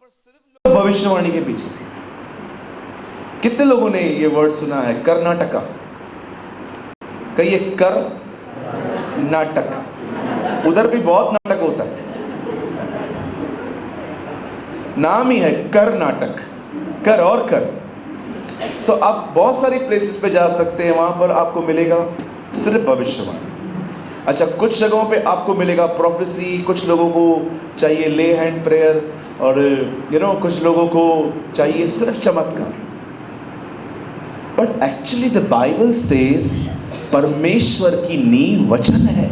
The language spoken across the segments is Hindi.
पर सिर्फ लोग भविष्यवाणी के पीछे। कितने लोगों ने ये वर्ड सुना है कर्नाटका? कहिए कर्नाटक। उधर भी बहुत नाटक होता है, नाम ही है कर्नाटक, कर और कर। सो आप बहुत सारी प्लेसेस पे जा सकते हैं, वहां पर आपको मिलेगा सिर्फ भविष्यवाणी। अच्छा, कुछ जगहों पे आपको मिलेगा प्रोफेसी, कुछ लोगों को चाहिए ले हैंड प्रेयर, और कुछ लोगों को चाहिए सिर्फ चमत्कार। But actually the Bible says परमेश्वर की नींव वचन है।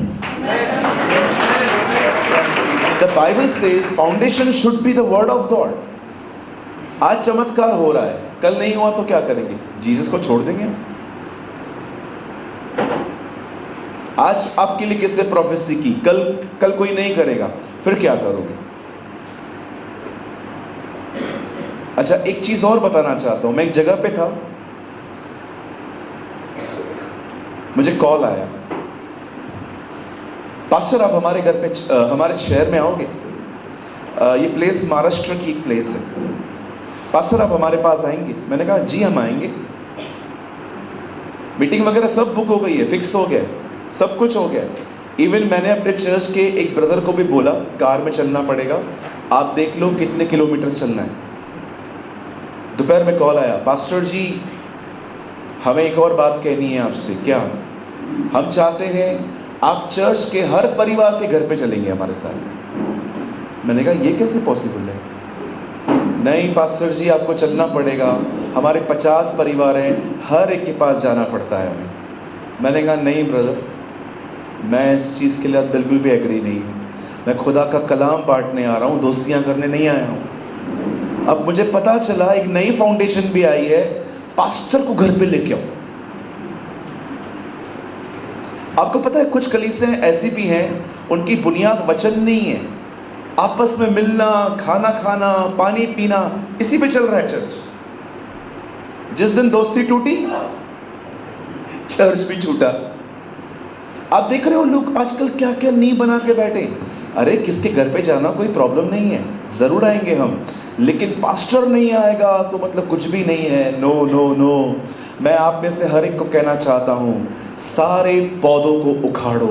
The Bible says foundation should be the word of God. आज चमत्कार हो रहा है, कल नहीं हुआ तो क्या करेंगे? जीसस को छोड़ देंगे? आज आपके लिए किसने प्रोफेसी की, कल कोई नहीं करेगा, फिर क्या करोगे? अच्छा, एक चीज और बताना चाहता हूं। मैं एक जगह पे था, मुझे कॉल आया, पास्टर आप हमारे घर पे हमारे शहर में आओगे? ये प्लेस महाराष्ट्र की एक प्लेस है, पास्टर आप हमारे पास आएंगे? मैंने कहा जी हम आएंगे। मीटिंग वगैरह सब बुक हो गई है, फिक्स हो गया, सब कुछ हो गया। इवन मैंने अपने चर्च के एक ब्रदर को भी बोला कार में चलना पड़ेगा, आप देख लो कितने किलोमीटर चलना है। दोपहर में कॉल आया, पास्टर जी हमें एक और बात कहनी है आपसे। क्या? हम चाहते हैं आप चर्च के हर परिवार के घर पे चलेंगे हमारे साथ। मैंने कहा ये कैसे पॉसिबल है? नहीं पास्टर जी आपको चलना पड़ेगा, हमारे 50 परिवार हैं, हर एक के पास जाना पड़ता है हमें। मैंने कहा नहीं ब्रदर, मैं इस चीज़ के लिए बिल्कुल भी एग्री नहीं हूँ। मैं खुदा का कलाम बांटने आ रहा हूँ, दोस्तियाँ करने नहीं आया हूँ। अब मुझे पता चला एक नई फाउंडेशन भी आई है, पास्टर को घर पे लेके आओ। आपको पता है कुछ कलीसियां ऐसी भी हैं, उनकी बुनियाद वचन नहीं है, आपस में मिलना, खाना खाना, पानी पीना, इसी पे चल रहा है चर्च। जिस दिन दोस्ती टूटी चर्च भी छूटा। आप देख रहे हो लोग आजकल क्या क्या नींव बना के बैठे। अरे किसके घर पे जाना कोई प्रॉब्लम नहीं है, जरूर आएंगे हम, लेकिन पास्टर नहीं आएगा तो मतलब कुछ भी नहीं है। नो नो नो, मैं आप में से हर एक को कहना चाहता हूं, सारे पौधों को उखाड़ो।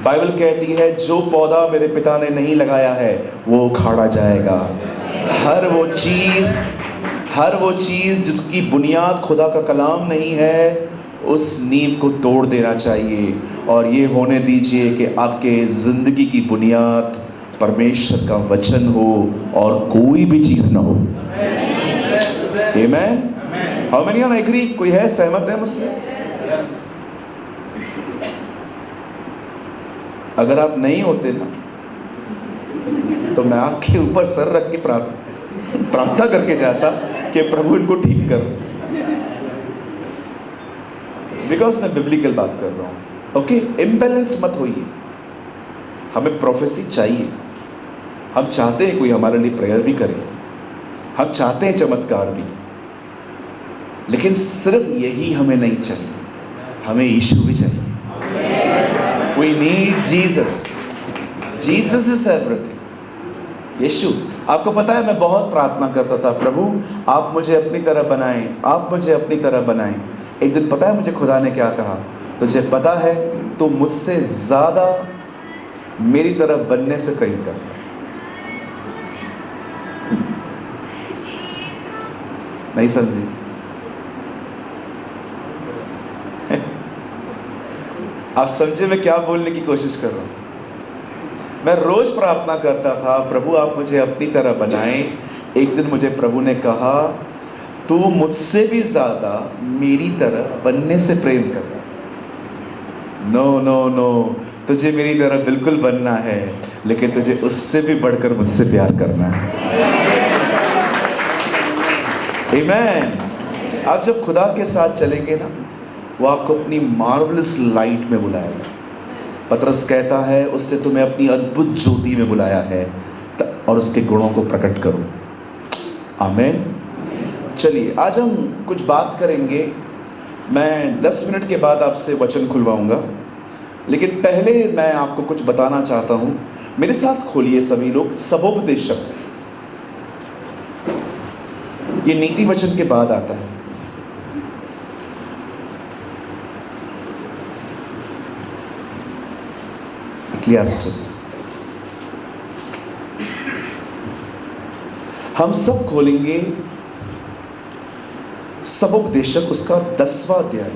बाइबल कहती है जो पौधा मेरे पिता ने नहीं लगाया है वो उखाड़ा जाएगा। हर वो चीज जिसकी बुनियाद खुदा का कलाम नहीं है, उस नींव को तोड़ देना चाहिए, और ये होने दीजिए कि आपके जिंदगी की बुनियाद परमेश्वर का वचन हो और कोई भी चीज ना हो। Amen. How many are agree? कोई है सहमत है मुझसे? अगर आप नहीं होते ना तो मैं आपके ऊपर सर रख के प्रार्थना करके जाता कि प्रभु इनको ठीक करो, बिकॉज मैं बिब्लिकल बात कर रहा हूं। ओके, इम्बैलेंस मत होइए। हमें प्रोफेसी चाहिए, हम चाहते हैं कोई हमारे लिए प्रेयर भी करे, हम चाहते हैं चमत्कार भी, लेकिन सिर्फ यही हमें नहीं चाहिए, हमें यीशु भी चाहिए। We need Jesus. Jesus is everything. यीशु। आपको पता है मैं बहुत प्रार्थना करता था, प्रभु आप मुझे अपनी तरह बनाएं, आप मुझे अपनी तरह बनाएं। एक दिन पता है मुझे खुदा ने क्या कहा? तुझे पता है तू मुझसे ज़्यादा मेरी तरह बनने से प्रेम करता है। नहीं समझी? आप समझे मैं क्या बोलने की कोशिश कर रहा हूँ? मैं रोज प्रार्थना करता था, प्रभु आप मुझे अपनी तरह बनाएं। एक दिन मुझे प्रभु ने कहा तू मुझसे भी ज्यादा मेरी तरह बनने से प्रेम कर। नो नो नो, तुझे मेरी तरह बिल्कुल बनना है, लेकिन तुझे उससे भी बढ़कर मुझसे प्यार करना है। आमीन। आप जब खुदा के साथ चलेंगे ना, वो आपको अपनी मार्वलस लाइट में बुलाएगा। पतरस कहता है उससे तुम्हें अपनी अद्भुत ज्योति में बुलाया है, और उसके गुणों को प्रकट करो। आमीन। चलिए आज हम कुछ बात करेंगे। मैं 10 मिनट के बाद आपसे वचन खुलवाऊंगा, लेकिन पहले मैं आपको कुछ बताना चाहता हूँ। मेरे साथ खोलिए सभी लोग सबोपदेशक। ये नीति वचन के बाद आता है। इक्लियास्टिस। हम सब खोलेंगे सबोपदेशक, उसका 10वां अध्याय।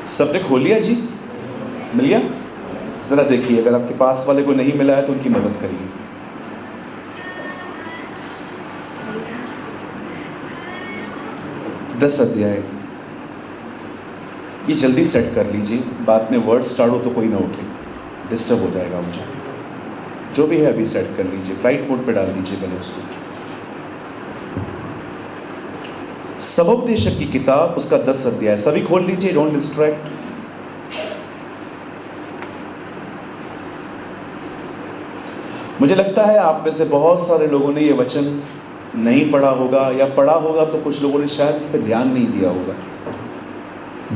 सबने खोल लिया जी? मिल गया? जरा देखिए, अगर आपके पास वाले को नहीं मिला है तो उनकी मदद करिए। दस अध्याय। ये जल्दी सेट कर लीजिए, बाद में वर्ड स्टार्ट हो तो कोई ना उठे, डिस्टर्ब हो जाएगा मुझे। जो भी है अभी सेट कर लीजिए, फ्लाइट मोड पे डाल दीजिए पहले उसको। सबोपदेशक की किताब, उसका 10 अध्याय। सभी खोल लीजिए, डोंट डिस्ट्रैक्ट। मुझे लगता है आप में से बहुत सारे लोगों ने ये वचन नहीं पढ़ा होगा, या पढ़ा होगा तो कुछ लोगों ने शायद इस पर ध्यान नहीं दिया होगा।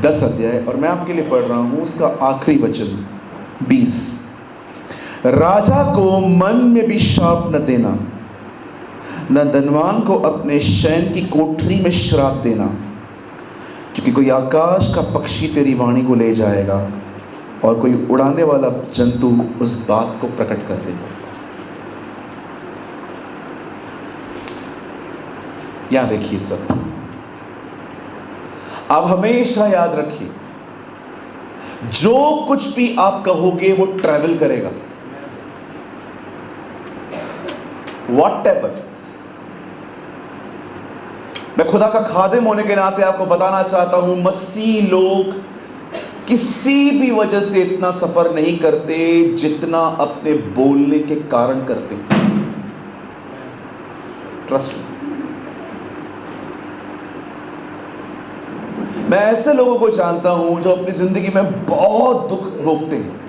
10 अध्याय, और मैं आपके लिए पढ़ रहा हूं उसका आखिरी वचन 20। राजा को मन में भी श्राप न देना, न धनवान को अपने शयन की कोठरी में श्राप देना, क्योंकि कोई आकाश का पक्षी तेरी वाणी को ले जाएगा और कोई उड़ाने वाला जंतु उस बात को प्रकट कर देगा। यहां देखिए सब, आप हमेशा याद रखिए, जो कुछ भी आप कहोगे वो ट्रैवल करेगा। Whatever। मैं खुदा का खादिम होने के नाते आपको बताना चाहता हूं, मसीह लोग किसी भी वजह से इतना सफर नहीं करते जितना अपने बोलने के कारण करते। ट्रस्ट। मैं ऐसे लोगों को जानता हूं जो अपनी जिंदगी में बहुत दुख भोगते हैं,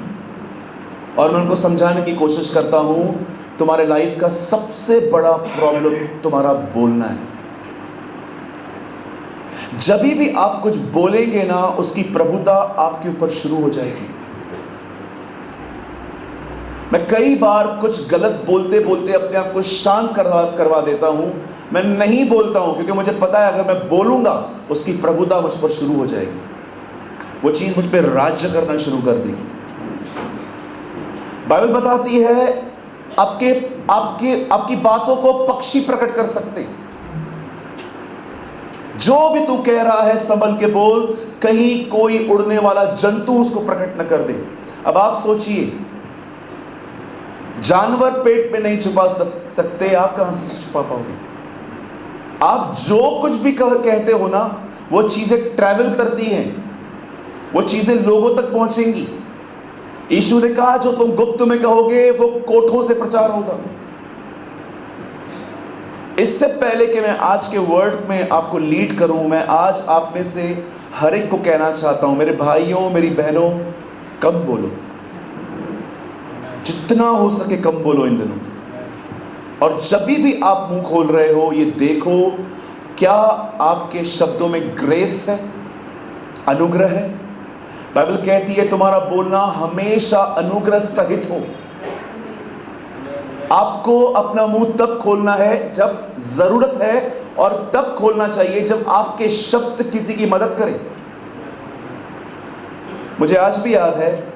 और मैं उनको समझाने की कोशिश करता हूं, तुम्हारे लाइफ का सबसे बड़ा प्रॉब्लम तुम्हारा बोलना है। जब भी आप कुछ बोलेंगे ना, उसकी प्रभुता आपके ऊपर शुरू हो जाएगी। मैं कई बार कुछ गलत बोलते बोलते अपने आप को शांत करवा देता हूं। मैं नहीं बोलता हूं क्योंकि मुझे पता है अगर मैं बोलूंगा उसकी प्रभुता मुझ पर शुरू हो जाएगी, वो चीज मुझ पर राज्य करना शुरू कर देगी। बाइबल बताती है आपकी बातों को पक्षी प्रकट कर सकते हैं। जो भी तू कह रहा है संभल के बोल, कहीं कोई उड़ने वाला जंतु उसको प्रकट न कर दे। अब आप सोचिए, जानवर पेट में नहीं छुपा सकते, आप कहां से छुपा पाओगे? आप जो कुछ भी कहते हो ना, वो चीजें ट्रैवल करती हैं, वो चीजें लोगों तक पहुंचेंगी। यीशु ने कहा जो तुम गुप्त में कहोगे वो कोठों से प्रचार होगा। इससे पहले कि मैं आज के वर्ड में आपको लीड करूं, मैं आज आप में से हर एक को कहना चाहता हूं, मेरे भाइयों मेरी बहनों, कम बोलो, जितना हो सके कम बोलो इन दिनों। और जब भी आप मुंह खोल रहे हो, ये देखो क्या आपके शब्दों में ग्रेस है, अनुग्रह है। बाइबल कहती है तुम्हारा बोलना हमेशा अनुग्रह सहित हो। आपको अपना मुंह तब खोलना है जब जरूरत है, और तब खोलना चाहिए जब आपके शब्द किसी की मदद करें। मुझे आज भी याद है,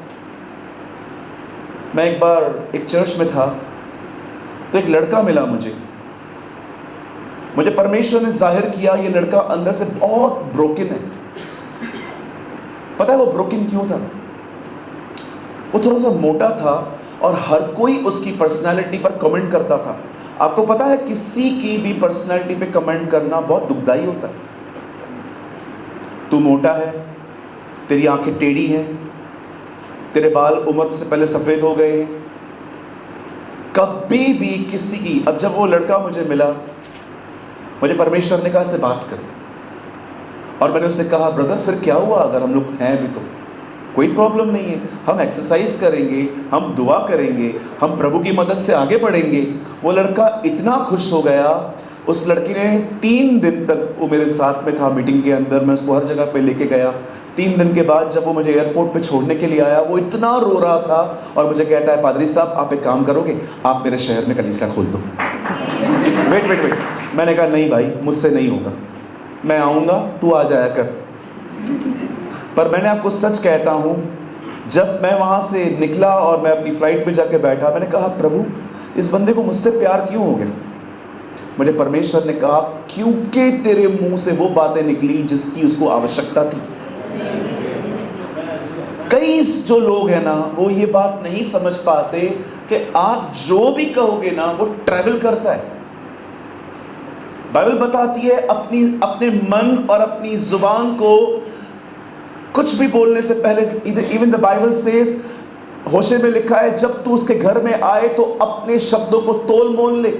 मैं एक बार एक चर्च में था, तो एक लड़का मिला मुझे परमेश्वर ने जाहिर किया ये लड़का अंदर से बहुत ब्रोकन है। पता है वो ब्रोकन क्यों था? वो थोड़ा सा मोटा था और हर कोई उसकी पर्सनालिटी पर कमेंट करता था। आपको पता है किसी की भी पर्सनालिटी पे कमेंट करना बहुत दुखदाई होता है। तू मोटा है, तेरी आंखें टेढ़ी हैं, तेरे बाल उम्र से पहले सफ़ेद हो गए हैं। कभी भी किसी की, अब जब वो लड़का मुझे मिला, मुझे परमेश्वर ने कहा से बात कर, और मैंने उससे कहा ब्रदर फिर क्या हुआ, अगर हम लोग हैं भी तो कोई प्रॉब्लम नहीं है, हम एक्सरसाइज करेंगे, हम दुआ करेंगे, हम प्रभु की मदद से आगे बढ़ेंगे। वो लड़का इतना खुश हो गया, उस लड़की ने 3 दिन तक, वो मेरे साथ में था मीटिंग के अंदर, मैं उसको हर जगह पे लेके गया। 3 दिन के बाद जब वो मुझे एयरपोर्ट पे छोड़ने के लिए आया, वो इतना रो रहा था और मुझे कहता है, पादरी साहब आप एक काम करोगे, आप मेरे शहर में कलीसिया खोल दो। वेट, मैंने कहा नहीं भाई, मुझसे नहीं होगा, मैं आऊँगा, तू आ जाया कर। पर मैंने आपको सच कहता हूँ, जब मैं वहाँ से निकला और मैं अपनी फ्लाइट पे जाके बैठा, मैंने कहा प्रभु इस बंदे को मुझसे प्यार क्यों हो गया? मेरे परमेश्वर ने कहा क्योंकि तेरे मुंह से वो बातें निकली जिसकी उसको आवश्यकता थी। कई जो लोग हैं ना, वो ये बात नहीं समझ पाते कि आप जो भी कहोगे ना, वो ट्रैवल करता है। बाइबल बताती है अपने मन और अपनी जुबान को कुछ भी बोलने से पहले, इवन द बाइबल सेज, होशे में लिखा है, जब तू उसके घर में आए तो अपने शब्दों को तोल मोल ले।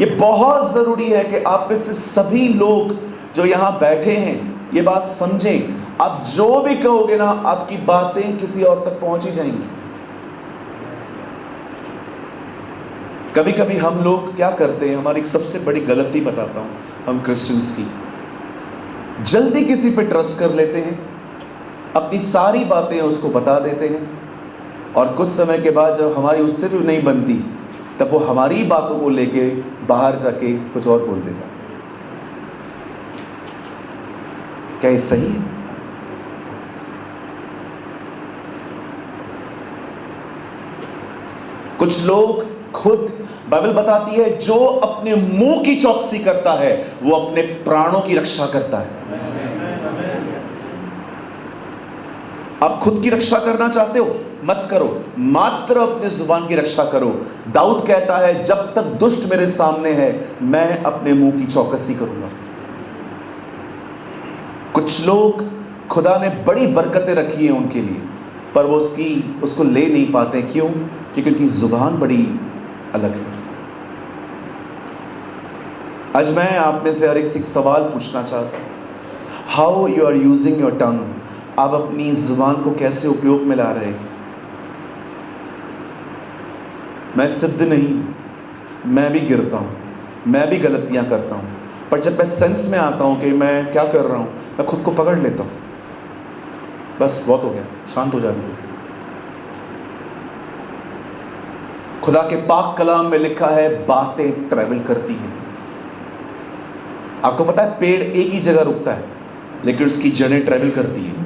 ये बहुत जरूरी है कि आप में से सभी लोग जो यहां बैठे हैं ये बात समझें। आप जो भी कहोगे ना, आपकी बातें किसी और तक पहुंच ही जाएंगी। कभी कभी हम लोग क्या करते हैं, हमारी एक सबसे बड़ी गलती बताता हूं हम क्रिश्चियंस की, जल्दी किसी पे ट्रस्ट कर लेते हैं, अपनी सारी बातें उसको बता देते हैं, और कुछ समय के बाद जब हमारी उससे भी नहीं बनती, तब वो हमारी बातों को लेके बाहर जाके कुछ और बोल देता है। क्या ये सही है? कुछ लोग खुद, बाइबल बताती है, जो अपने मुंह की चौकसी करता है वो अपने प्राणों की रक्षा करता है। आप खुद की रक्षा करना चाहते हो, मत करो, मात्र अपने जुबान की रक्षा करो। दाऊद कहता है, जब तक दुष्ट मेरे सामने है मैं अपने मुंह की चौकसी करूंगा। कुछ लोग, खुदा ने बड़ी बरकतें रखी हैं उनके लिए, पर वो उसको ले नहीं पाते। क्यों? क्योंकि उनकी जुबान बड़ी अलग है। आज मैं आप में से हर एक से एक सवाल पूछना चाहता हूँ, how you are using your tongue? आप अपनी जुबान को कैसे उपयोग में ला रहे हैं? मैं सिद्ध नहीं, मैं भी गिरता हूँ, मैं भी गलतियाँ करता हूँ, पर जब मैं सेंस में आता हूँ कि मैं क्या कर रहा हूँ, मैं खुद को पकड़ लेता हूँ, बस बहुत हो गया, शांत हो जाने दो। खुदा के पाक कलाम में लिखा है, बातें ट्रैवल करती हैं। आपको पता है, पेड़ एक ही जगह रुकता है लेकिन उसकी जड़ें ट्रैवल करती हैं।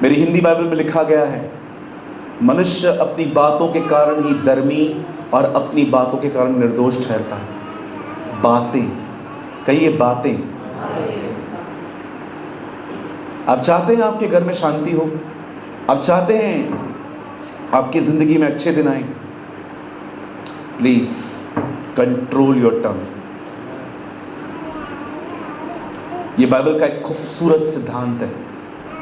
मेरी हिंदी बाइबल में लिखा गया है, मनुष्य अपनी बातों के कारण ही धर्मी और अपनी बातों के कारण निर्दोष ठहरता है। बातें, कहिए बातें। आप चाहते हैं आपके घर में शांति हो, आप चाहते हैं आपकी जिंदगी में अच्छे दिन आए, प्लीज कंट्रोल योर टंग। ये बाइबल का एक खूबसूरत सिद्धांत है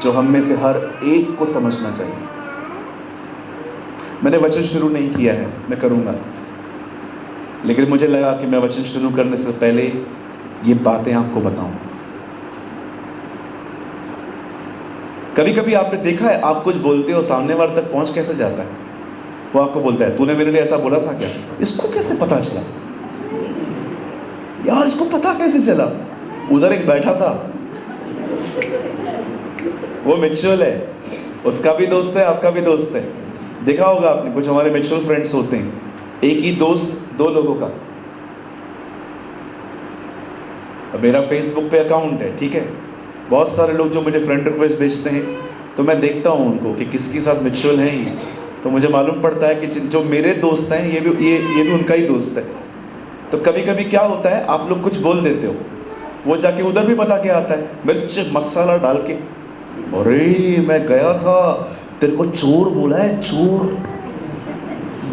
जो हम में से हर एक को समझना चाहिए। मैंने वचन शुरू नहीं किया है, मैं करूंगा, लेकिन मुझे लगा कि मैं वचन शुरू करने से पहले ये बातें आपको बताऊं। कभी कभी आपने देखा है, आप कुछ बोलते हो, सामने वाले तक पहुंच कैसे जाता है? वो आपको बोलता है, तूने मेरे लिए ऐसा बोला था क्या? इसको कैसे पता चला यार? इसको पता कैसे चला? उधर एक बैठा था, वो म्यूचुअल है, उसका भी दोस्त है, आपका भी दोस्त है। देखा होगा आपने, कुछ हमारे म्यूचुअल फ्रेंड्स होते हैं, एक ही दोस्त 2 लोगों का। अब मेरा फेसबुक पे अकाउंट है, ठीक है, बहुत सारे लोग जो मुझे फ्रेंड रिक्वेस्ट भेजते हैं, तो मैं देखता हूँ उनको कि किसके साथ म्यूचुअल है ये, तो मुझे मालूम पड़ता है कि जो मेरे दोस्त हैं ये भी उनका ही दोस्त है। तो कभी कभी क्या होता है, आप लोग कुछ बोल देते हो, वो जाके उधर भी बता के आता है, मिर्च मसाला डाल के, अरे मैं गया था, तेरे को चोर बोला है, चोर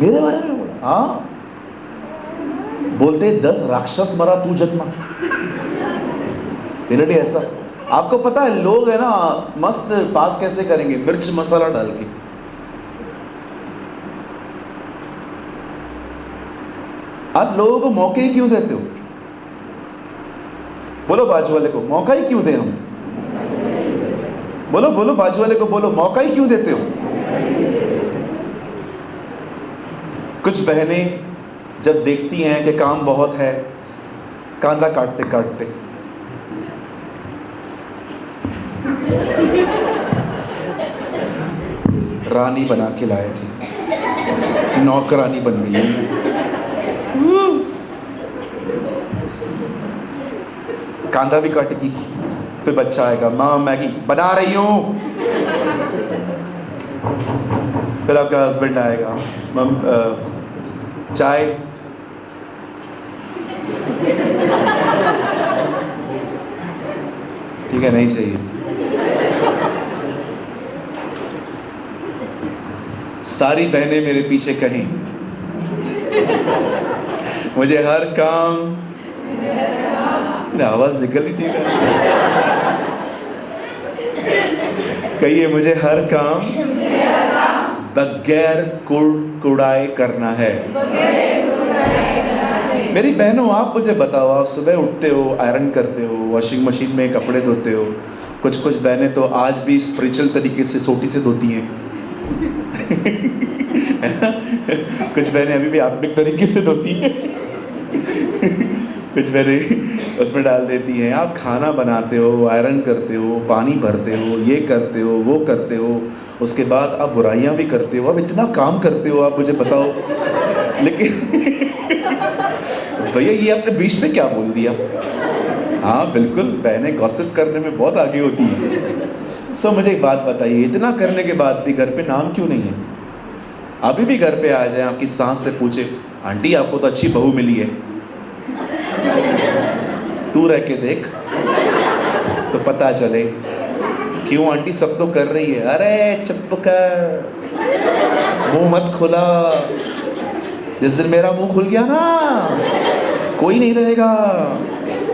मेरे बारे में बोला। हाँ, बोलते 10 राक्षस मरा तू जन्मा, तेरे लिए ऐसा। आपको पता है लोग है ना, मस्त पास कैसे करेंगे, मिर्च मसाला डाल के। आप लोगों को मौके ही क्यों देते हो? बोलो बाजू वाले को, मौका ही क्यों दें हम? बोलो बोलो, बाजू वाले को बोलो, मौका ही क्यों देते हो? कुछ बहनें जब देखती हैं कि काम बहुत है, कांदा काटते काटते रानी बना के लाए थे, नौकरानी बन गई है। कांदा भी काटेगी, फिर बच्चा आएगा, माँ मैगी बना रही हूँ। फिर आपका हस्बैंड आएगा, मम चाय। ठीक है, नहीं चाहिए। सारी बहनें मेरे पीछे कहीं, मुझे हर काम, आवाज निकल ही नहीं रहा, कहिए मुझे हर काम बगैर कुड़ाए करना है। मेरी बहनों, आप मुझे बताओ, आप सुबह उठते हो, आयरन करते हो, वॉशिंग मशीन में कपड़े धोते हो, कुछ कुछ बहनें तो आज भी स्पिरिचुअल तरीके से सोटी से धोती हैं। कुछ बहनें अभी भी आत्मिक तरीके से धोती हैं। कुछ बहनें उसमें डाल देती हैं। आप खाना बनाते हो, आयरन करते हो, पानी भरते हो, ये करते हो, वो करते हो, उसके बाद आप बुराइयां भी करते हो, आप इतना काम करते हो, आप मुझे बताओ। लेकिन भैया ये आपने बीच में क्या बोल दिया? हाँ बिल्कुल, बहनें गॉसिप करने में बहुत आगे होती हैं। सब मुझे एक बात बताइए, इतना करने के बाद भी घर पे नाम क्यों नहीं है? अभी भी घर पे आ जाए, आपकी सास से पूछे, आंटी आपको तो अच्छी बहू मिली है, तू रह के देख तो पता चले। क्यों आंटी, सब तो कर रही है। अरे चुप कर, मुंह मत खुला। जिस दिन मेरा मुंह खुल गया ना, कोई नहीं रहेगा।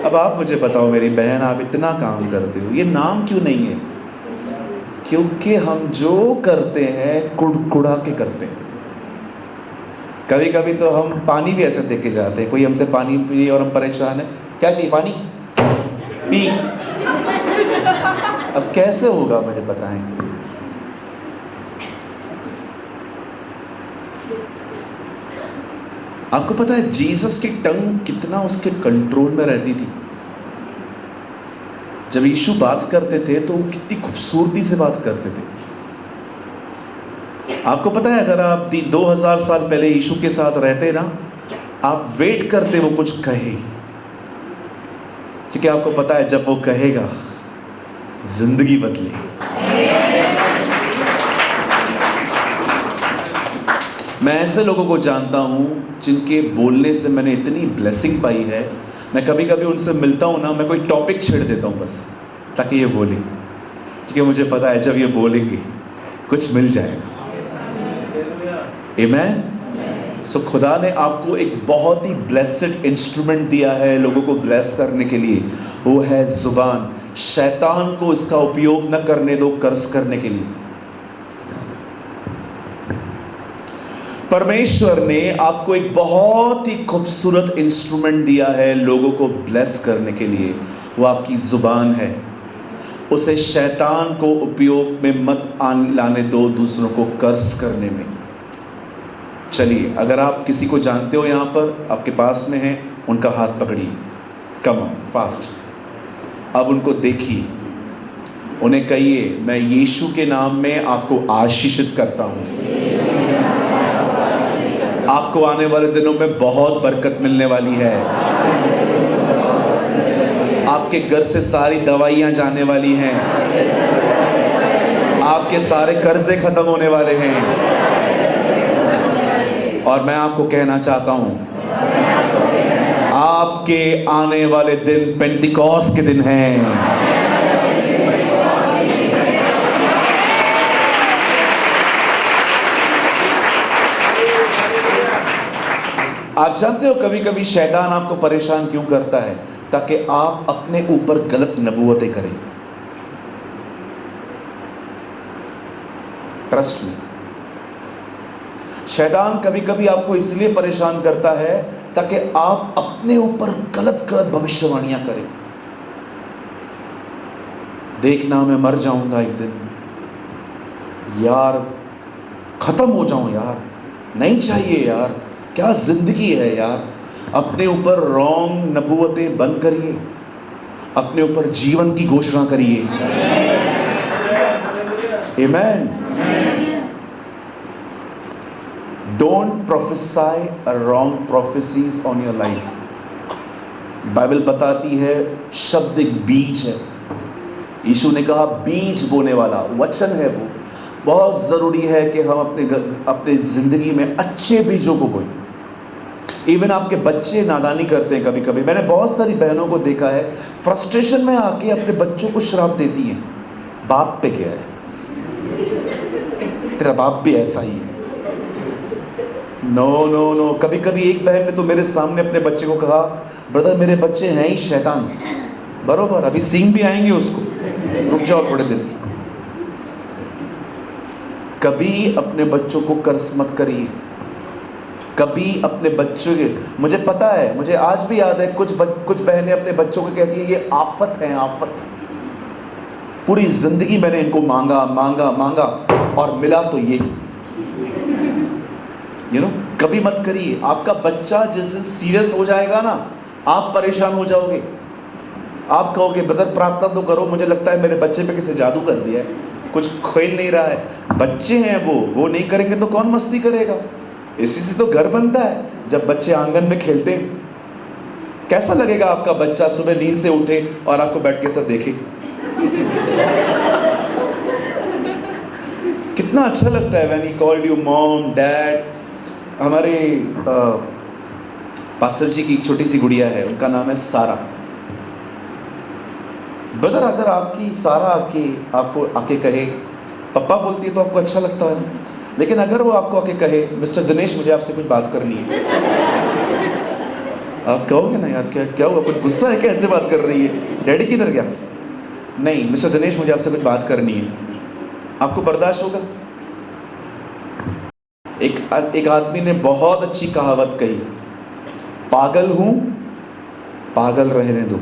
अब आप मुझे बताओ मेरी बहन, आप इतना काम करते हो, ये नाम क्यों नहीं है? क्योंकि हम जो करते हैं कुड़कुड़ा के करते हैं। कभी कभी तो हम पानी भी ऐसे दे के जाते हैं, कोई हमसे पानी पी और हम परेशान है, क्या चाहिए? पानी पी। अब कैसे होगा मुझे बताएं? आपको पता है जीसस की टंग कितना उसके कंट्रोल में रहती थी? जब यीशु बात करते थे तो वो कितनी खूबसूरती से बात करते थे। आपको पता है, अगर आप 2000 साल पहले यीशु के साथ रहते ना, आप वेट करते वो कुछ कहे, क्योंकि आपको पता है जब वो कहेगा जिंदगी बदले। मैं ऐसे लोगों को जानता हूं जिनके बोलने से मैंने इतनी ब्लेसिंग पाई है। मैं कभी कभी उनसे मिलता हूं ना, मैं कोई टॉपिक छेड़ देता हूं बस ताकि ये बोले, क्योंकि मुझे पता है जब ये बोलेंगे कुछ मिल जाएगा। आमेन। सो खुदा ने आपको एक बहुत ही ब्लेस्ड इंस्ट्रूमेंट दिया है लोगों को ब्लेस करने के लिए, वो है जुबान। शैतान को इसका उपयोग न करने दो कर्स करने के लिए। परमेश्वर ने आपको एक बहुत ही खूबसूरत इंस्ट्रूमेंट दिया है लोगों को ब्लेस करने के लिए, वो आपकी जुबान है। उसे शैतान को उपयोग में मत लाने दो, दूसरों को कर्स करने में। चलिए, अगर आप किसी को जानते हो यहाँ पर आपके पास में है, उनका हाथ पकड़िए, कम ऑन फास्ट। अब उनको देखिए, उन्हें कहिए, मैं यीशु के नाम में आपको आशीषित करता हूँ। आपको आने वाले दिनों में बहुत बरकत मिलने वाली है। आपके घर से सारी दवाइयाँ जाने वाली हैं। आपके सारे कर्जे खत्म होने वाले हैं। और मैं आपको कहना चाहता हूँ, आपके आने वाले दिन पेंटिकॉस्ट के दिन हैं। आप जानते हो कभी कभी शैतान आपको परेशान क्यों करता है? ताकि आप अपने ऊपर गलत नबूवतें करें। ट्रस्ट में, शैतान कभी कभी आपको इसलिए परेशान करता है ताकि आप अपने ऊपर गलत गलत भविष्यवाणियां करें। देखना मैं मर जाऊंगा एक दिन, यार खत्म हो जाऊं यार, नहीं चाहिए यार, क्या जिंदगी है यार। अपने ऊपर रॉन्ग नबूवतें बंद करिए, अपने ऊपर जीवन की घोषणा करिए। आमीन। Don't प्रोफेसाई wrong prophecies on your life. Bible बताती है शब्द एक बीज है। यीशु ने कहा बीज बोने वाला वचन है वो। बहुत ज़रूरी है कि हम अपने ज़िंदगी में अच्छे बीजों को बोएं। इवन आपके बच्चे नादानी करते हैं कभी कभी। मैंने बहुत सारी बहनों को देखा है फ्रस्ट्रेशन में आके अपने बच्चों को श्राप देती हैं, बाप पे क्या है, तेरा बाप भी ऐसा ही है। No no no. कभी कभी एक बहन ने तो मेरे सामने अपने बच्चे को कहा, ब्रदर मेरे बच्चे हैं ही शैतान। बरोबर, अभी सींग भी आएंगे उसको, रुक जाओ थोड़े दिन। कभी अपने बच्चों को कर्ज मत करिए। कभी अपने बच्चों के, मुझे पता है, मुझे आज भी याद है कुछ बहनें अपने बच्चों को कहती है ये आफत है, आफत। पूरी जिंदगी मैंने इनको मांगा मांगा मांगा और मिला तो ये। कभी मत करिए। आपका बच्चा जिस दिन सीरियस हो जाएगा ना, आप परेशान हो जाओगे। आप कहोगे ब्रदर प्रार्थना तो करो, मुझे लगता है मेरे बच्चे पे किसी जादू कर दिया है, कुछ खेल नहीं रहा है। बच्चे हैं वो नहीं करेंगे तो कौन मस्ती करेगा। इसी से तो घर बनता है। जब बच्चे आंगन में खेलते हैं, कैसा लगेगा आपका बच्चा सुबह नींद से उठे और आपको बैठ के सब देखे। कितना अच्छा लगता है when he called you mom dad. हमारे पास्टर जी की एक छोटी सी गुड़िया है, उनका नाम है सारा। ब्रदर अगर आपकी सारा आपको आके कहे पप्पा बोलती है तो आपको अच्छा लगता है, लेकिन अगर वो आपको आके कहे मिस्टर दिनेश मुझे आपसे कुछ बात करनी है, आप कहोगे ना यार क्या हुआ, कुछ गुस्सा है, कैसे बात कर रही है, डैडी किधर गया? नहीं मिस्टर दिनेश मुझे आपसे कुछ बात करनी है। आपको बर्दाश्त होगा? एक आदमी ने बहुत अच्छी कहावत कही, पागल हूं पागल रहने दो,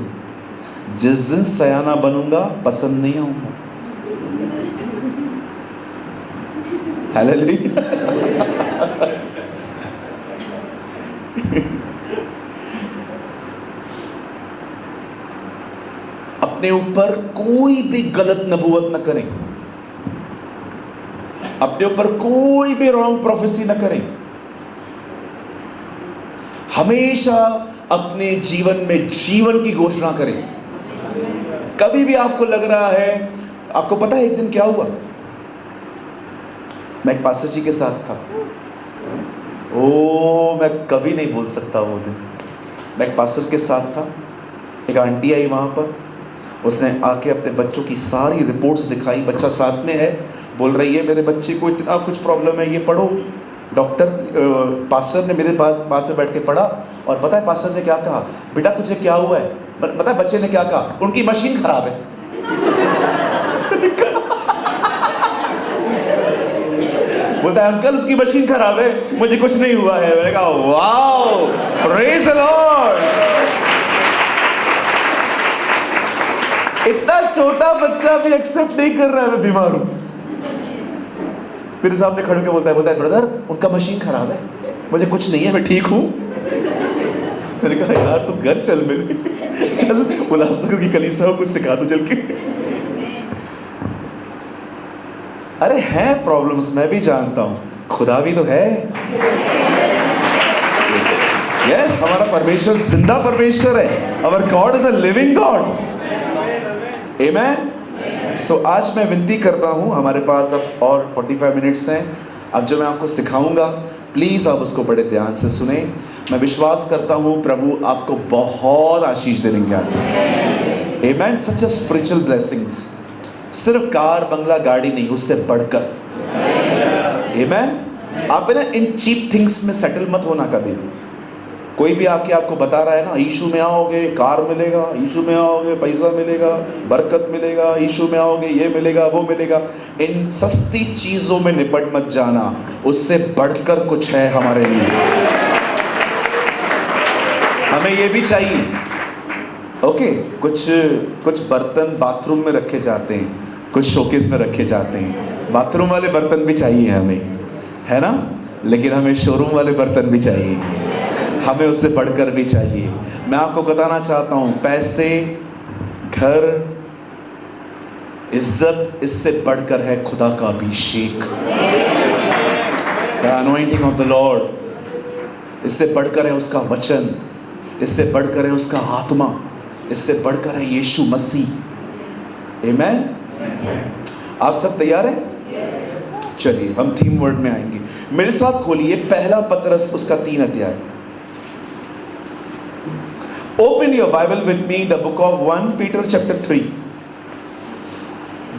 जिस दिन सयाना बनूंगा पसंद नहीं आऊंगा। हालेलुया। अपने ऊपर कोई भी गलत नबूवत न करें, अपने ऊपर कोई भी रॉन्ग प्रोफेसी न करें। हमेशा अपने जीवन में जीवन की घोषणा करें। कभी भी आपको लग रहा है, आपको पता है एक दिन क्या हुआ, मैं एक पास्टर जी के साथ था। मैं कभी नहीं भूल सकता वो दिन। मैं एक पास्टर के साथ था, एक आंटी आई वहाँ पर, उसने आके अपने बच्चों की सारी रिपोर्ट्स दिखाई। बच्चा साथ में है, बोल रही है मेरे बच्चे को इतना कुछ प्रॉब्लम है, ये पढ़ो। डॉक्टर पास्टर ने मेरे पास में बैठ के पढ़ा, और पता है पास्टर ने क्या कहा, बेटा तुझे क्या हुआ है? पता है बच्चे ने क्या कहा? उनकी मशीन खराब है। बोलता है अंकल उसकी मशीन खराब है, मुझे कुछ नहीं हुआ है। मैंने कहा वाओ, प्रेज द लॉर्ड। इतना छोटा बच्चा भी एक्सेप्ट नहीं कर रहा है मैं बीमार हूं। मेरे सामने खड़े होकर बोलता है ब्रदर उनका मशीन खराब है, मुझे कुछ नहीं है, मैं ठीक हूं। मैंने कहा यार तू घर चल, मेरे चल उल्लासनगर की कलीसिया को कुछ सिखा दो चल के। अरे हैं प्रॉब्लम्स, मैं भी जानता हूं, खुदा भी तो है। यस, हमारा परमेश्वर जिंदा परमेश्वर है। Our God is a living God. Amen. So आज मैं विनती करता हूँ, हमारे पास अब और 45 मिनट्स हैं। अब जो मैं आपको सिखाऊंगा प्लीज़ आप उसको बड़े ध्यान से सुने। मैं विश्वास करता हूँ प्रभु आपको बहुत आशीष देंगे। आमेन। सच अ स्पिरिचुअल ब्लेसिंग्स, सिर्फ कार बंगला गाड़ी नहीं, उससे बढ़कर। आमेन। आप है ना इन चीप थिंग्स में सेटल मत होना कभी भी। कोई भी आके आपको बता रहा है ना यीशु में आओगे कार मिलेगा, यीशु में आओगे पैसा मिलेगा, बरकत मिलेगा, यीशु में आओगे ये मिलेगा वो मिलेगा, इन सस्ती चीज़ों में निपट मत जाना। उससे बढ़कर कुछ है हमारे लिए। हमें ये भी चाहिए, ओके, कुछ बर्तन बाथरूम में रखे जाते हैं, कुछ शोकेस में रखे जाते हैं। बाथरूम वाले बर्तन भी चाहिए हमें, है ना, लेकिन हमें शोरूम वाले बर्तन भी चाहिए, हमें उससे बढ़कर भी चाहिए। मैं आपको बताना चाहता हूँ, पैसे, घर, इज्जत, इससे बढ़कर है खुदा का अभिषेक, the anointing of the Lord. इससे बढ़कर है उसका वचन, इससे बढ़कर है उसका आत्मा, इससे बढ़कर है यीशु मसीह। आमेन। आप सब तैयार हैं? चलिए हम थीम वर्ड में आएंगे। मेरे साथ खोलिए पहला पतरस उसका 3 अध्याय। Open your Bible with me, the book of 1 Peter chapter 3।